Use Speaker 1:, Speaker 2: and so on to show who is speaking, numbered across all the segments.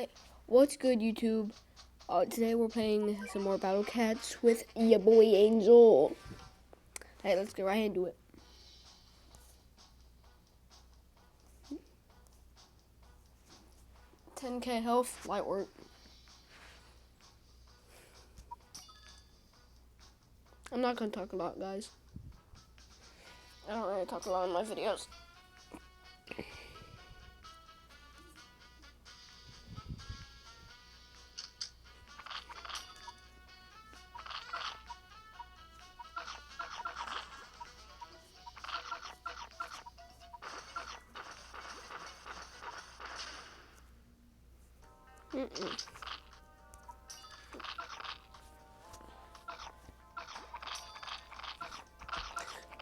Speaker 1: Alright, what's good, YouTube? Today we're playing some more Battle Cats with ya boy Angel. Hey, let's get right into it. 10k health, light work. I'm not gonna talk a lot, guys. I don't really talk a lot in my videos.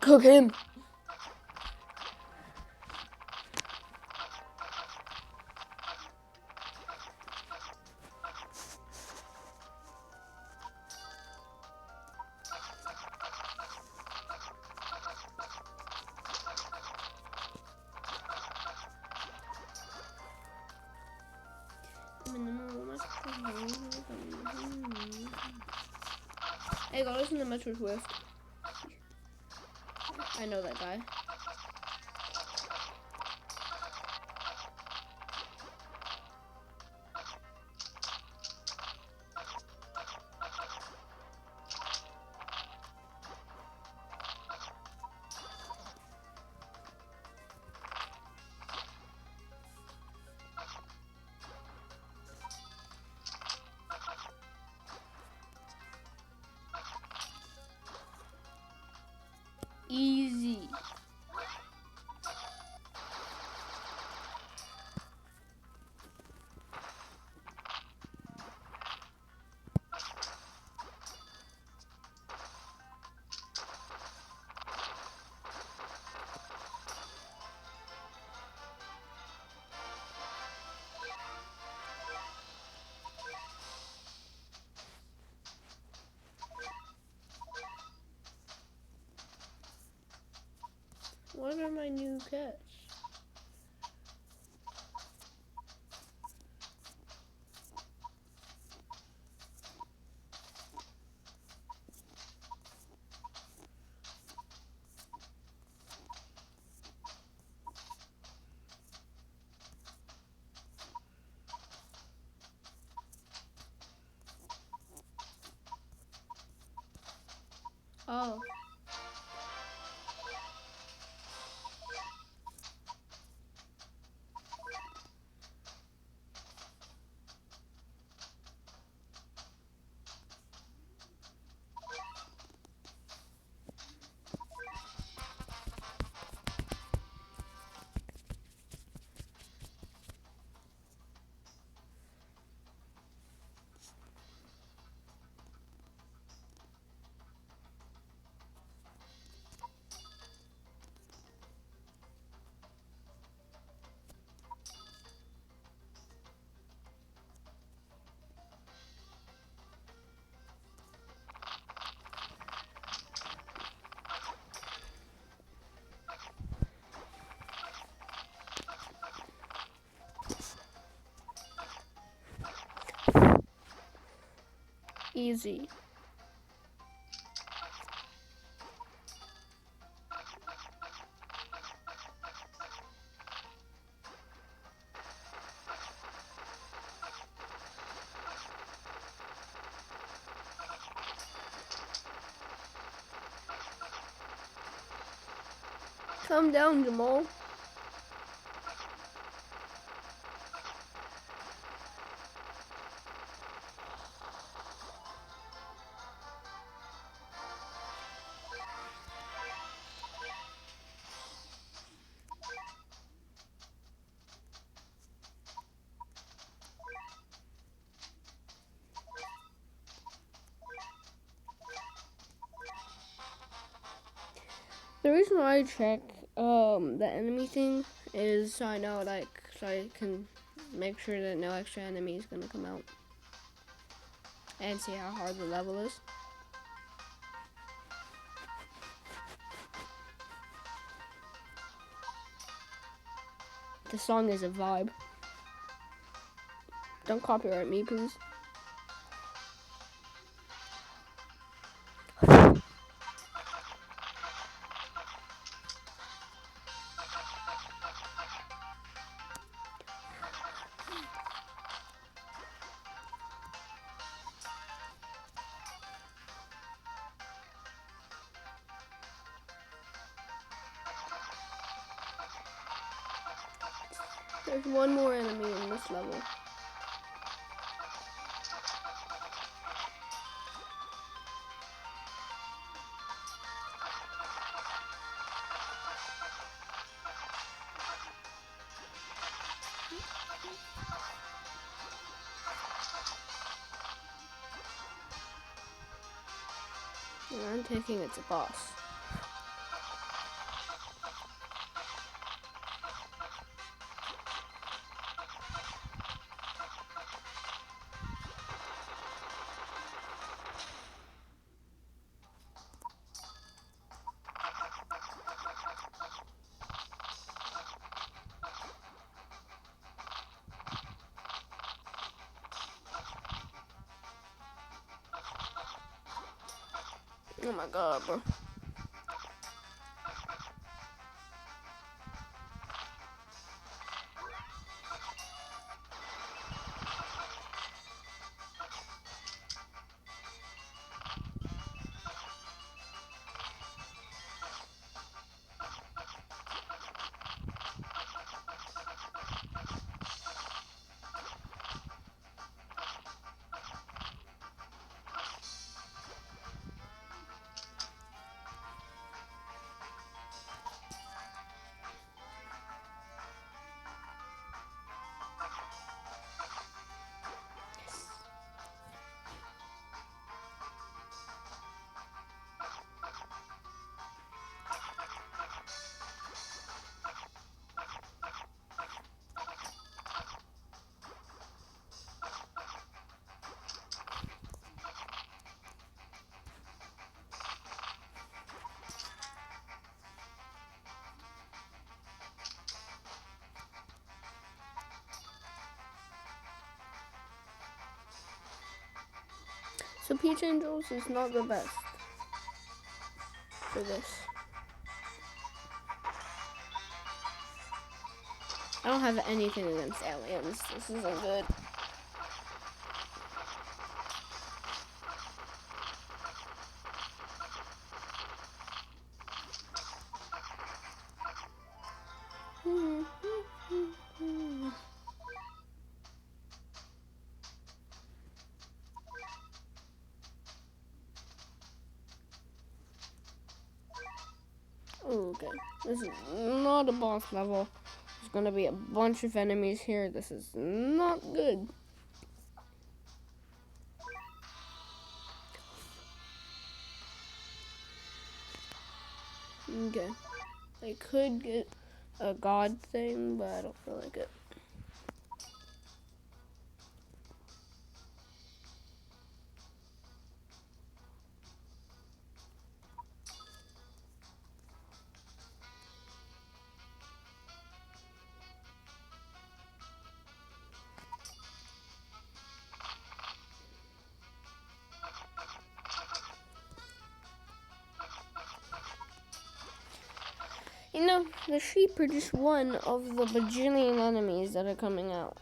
Speaker 1: Cook him. Hey, go listen to Metro Swift. I know that guy. Easy. What are my new cats? Oh. Easy. Calm down, Jamal. The reason why I check the enemy thing is so I know, so I can make sure that no extra enemy is gonna come out and see how hard the level is. The song is a vibe. Don't copyright me, please. There's one more enemy in this level. And I'm thinking it's a boss. Oh my god, bro. So Peach Angels is not the best for this. I don't have anything against aliens. This isn't good. Okay, this is not a boss level. There's gonna be a bunch of enemies here. This is not good. Okay, I could get a god thing, but I don't feel like it. You know, the sheep are just one of the bajillion enemies that are coming out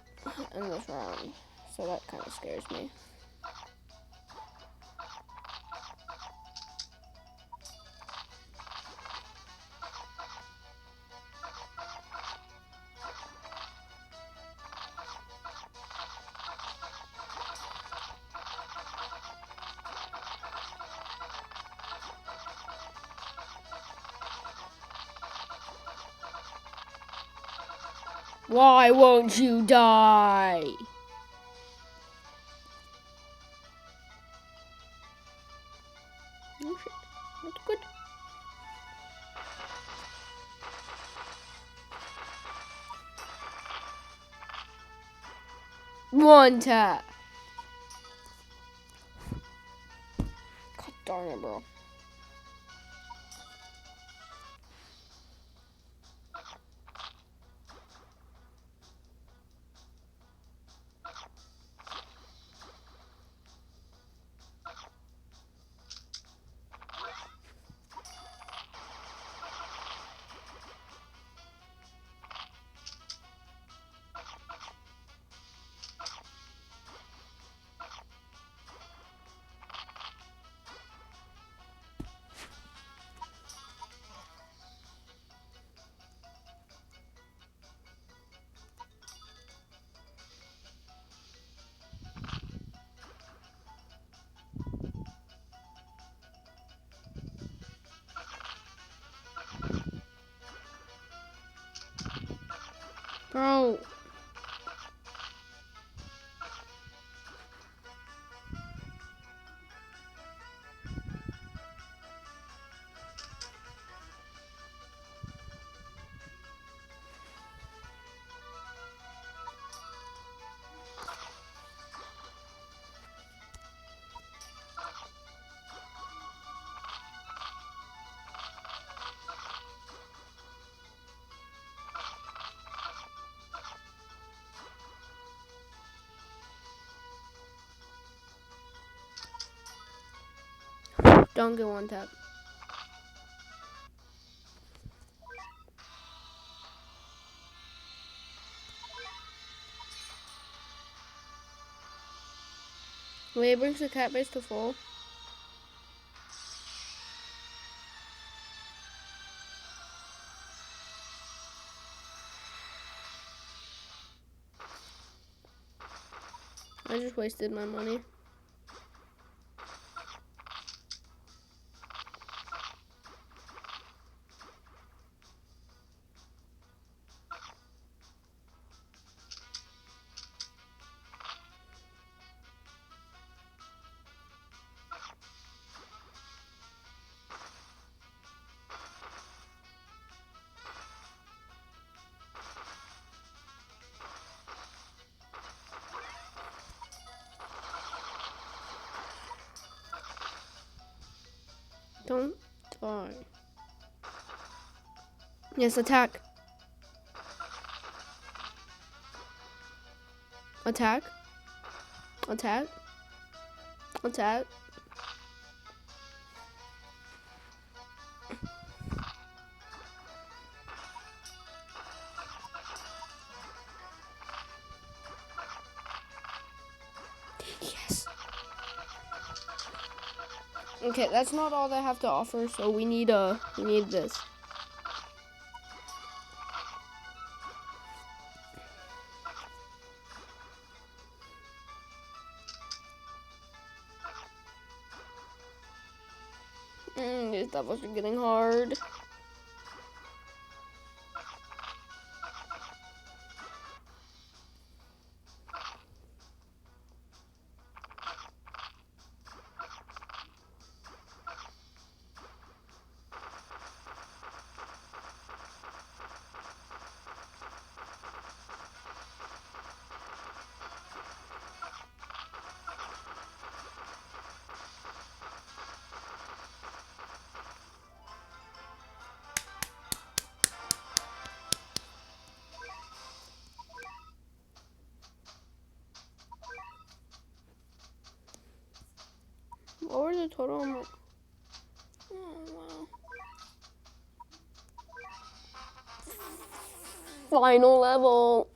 Speaker 1: in this round. So that kind of scares me. Why won't you die? Oh shit, not good. One tap. God darn it, bro. Oh. Don't get one tap. Wait, it brings the cat base to full. I just wasted my money. Don't die. Yes, attack. Attack. Attack. Attack. Yes. Okay, that's not all they have to offer, so we need this. These levels are getting hard. What were the total amount? Oh, wow. Final level.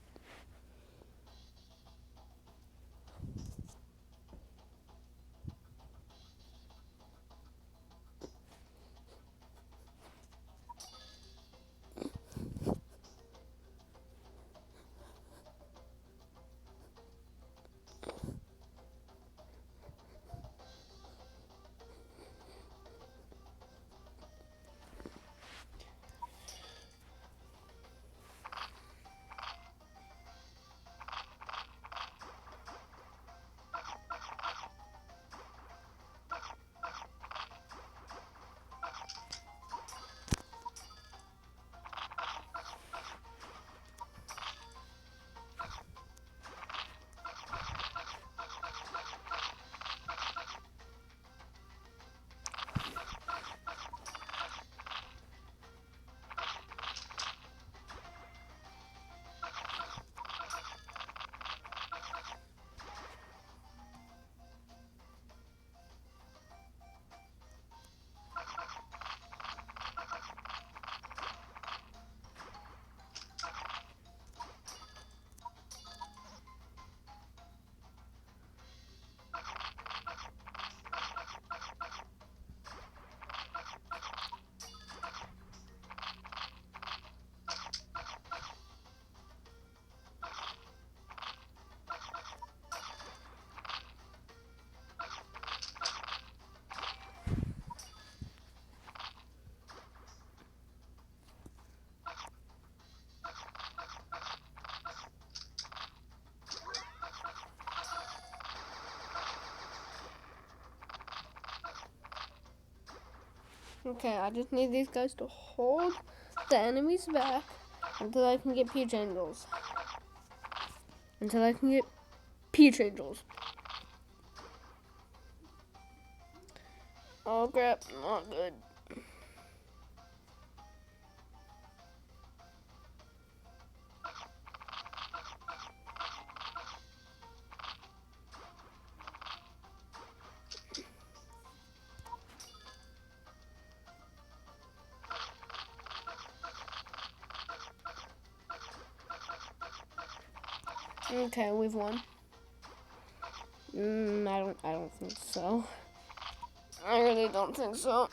Speaker 1: Okay, I just need these guys to hold the enemies back until I can get Peach Angels. Until I can get Peach Angels. Oh crap, not good. Okay, we've won. I don't think so. I really don't think so.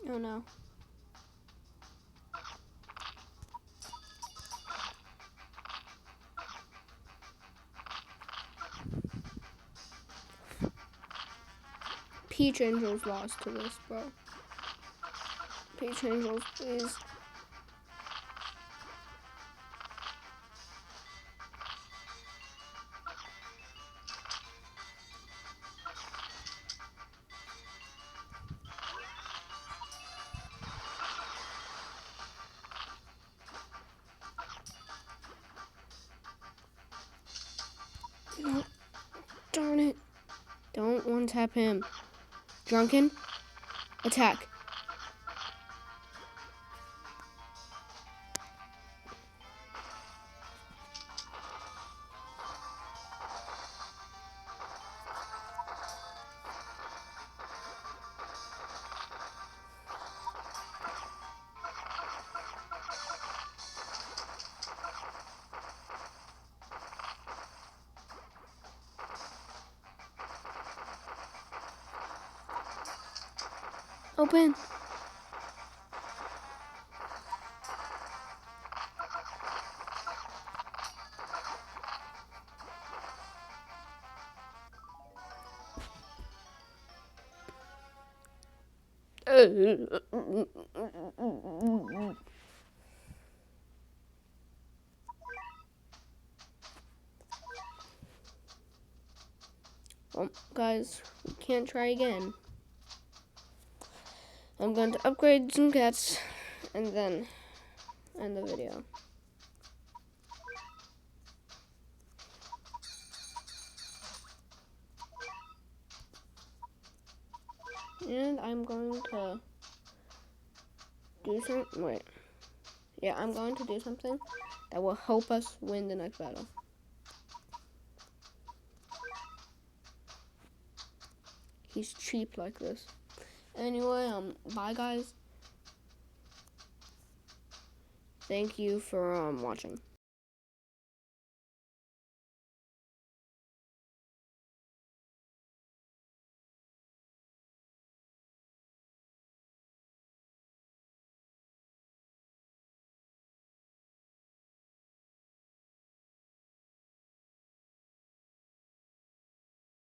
Speaker 1: Oh no. Peach Angels lost to this, bro. Peach Angels, please. No, darn it. Don't one-tap him. Drunken, attack. Open. Well, guys, we can't try again. I'm going to upgrade some cats and then end the video. And I'm going to do something. Wait. Yeah, I'm going to do something that will help us win the next battle. He's cheap like this. Anyway, bye guys. Thank you for watching.